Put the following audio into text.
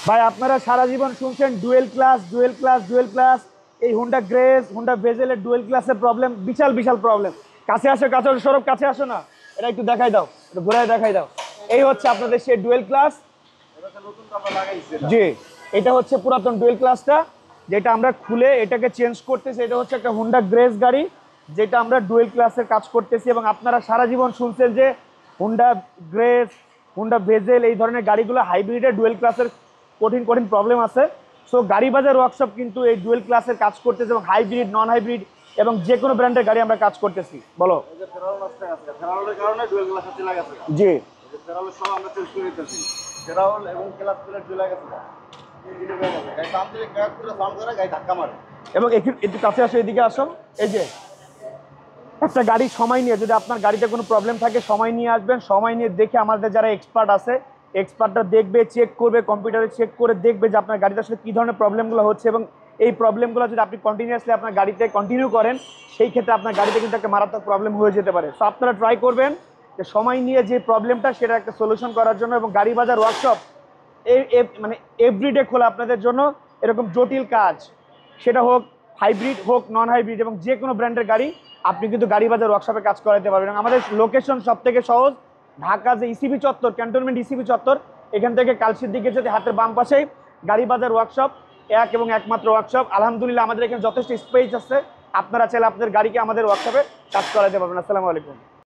ভাই আপনারা সারা জীবন শুনছেন dual class dual class dual class. এই হোন্ডা গ্রেস হোন্ডা ভেজেলের ডুয়েল ক্লাসের প্রবলেম, বিশাল বিশাল প্রবলেম। কাছে আসো, কাছে আসো, সৌরভ কাছে আসো না, এটা একটু দেখাই দাও, একটু ঘুরাই দেখাই দাও। এই হচ্ছে আপনাদের সেই ডুয়েল ক্লাস। জি, এটা হচ্ছে পুরাতন ডুয়েল ক্লাসটা, যেটা আমরা খুলে এটাকে চেঞ্জ করতেছি। এটা হচ্ছে একটা হোন্ডা গ্রেস গাড়ি, যেটা আমরা ডুয়েল ক্লাসের কাজ করতেছি। এবং আপনারা সারা জীবন শুনছেন যে হোন্ডা গ্রেস, হোন্ডা ভেজেল এই ধরনের গাড়িগুলো হাইব্রিডের ডুয়েল ক্লাসের কঠিন কঠিন প্রবলেম আছে। সো গাড়ি বাজার ওয়ার্কশপ কিন্তু এই ডুয়েল ক্লাসের কাজ করতেছে, এবং হাইব্রিড, নন হাইব্রিড এবং যে কোনো ব্র্যান্ডের গাড়ি আমরা কাজ করতেছি। বলো। জি, এবং একটু কাছে আসো, এদিকে আসো। এই যে একটা গাড়ি সময় নিয়ে, যদি আপনার গাড়িতে কোনো প্রবলেম থাকে সময় নিয়ে আসবেন, সময় নিয়ে দেখে আমাদের যারা এক্সপার্ট আছে, এক্সপার্টরা দেখবে, চেক করবে, কম্পিউটারে চেক করে দেখবে যে আপনার গাড়িতে আসলে কী ধরনের প্রবলেমগুলো হচ্ছে। এবং এই প্রবলেমগুলো যদি আপনি কন্টিনিউয়াসলি আপনার গাড়িতে কন্টিনিউ করেন, সেই ক্ষেত্রে আপনার গাড়িতে কিন্তু একটা মারাত্মক প্রবলেম হয়ে যেতে পারে। তো আপনারা ট্রাই করবেন যে সময় নিয়ে যে প্রবলেমটা সেটা একটা সলিউশন করার জন্য। এবং গাড়ি বাজার ওয়ার্কশপ মানে এভরিডে খোলা আপনাদের জন্য। এরকম জটিল কাজ, সেটা হোক হাইব্রিড হোক নন হাইব্রিড এবং যে কোনো ব্র্যান্ডের গাড়ি, আপনি কিন্তু গাড়ি বাজার ওয়ার্কশপে কাজ করাতে পারবেন। আমাদের লোকেশন সব থেকে সহজ, ঢাকা যে ইসিবি চত্বর, ক্যান্টনমেন্ট ইসিবি চত্বর, এখান থেকে কালসির দিকে যেতে হাতের বাম পাশেই গাড়ি বাজার ওয়ার্কশপ, এক এবং একমাত্র ওয়ার্কশপ। আলহামদুলিল্লাহ আমাদের এখানে যথেষ্ট স্পেস আছে, আপনারা চাইলে আপনাদের গাড়িকে আমাদের ওয়ার্কশপে কাজ করাতে পারবেন। আসসালামু আলাইকুম।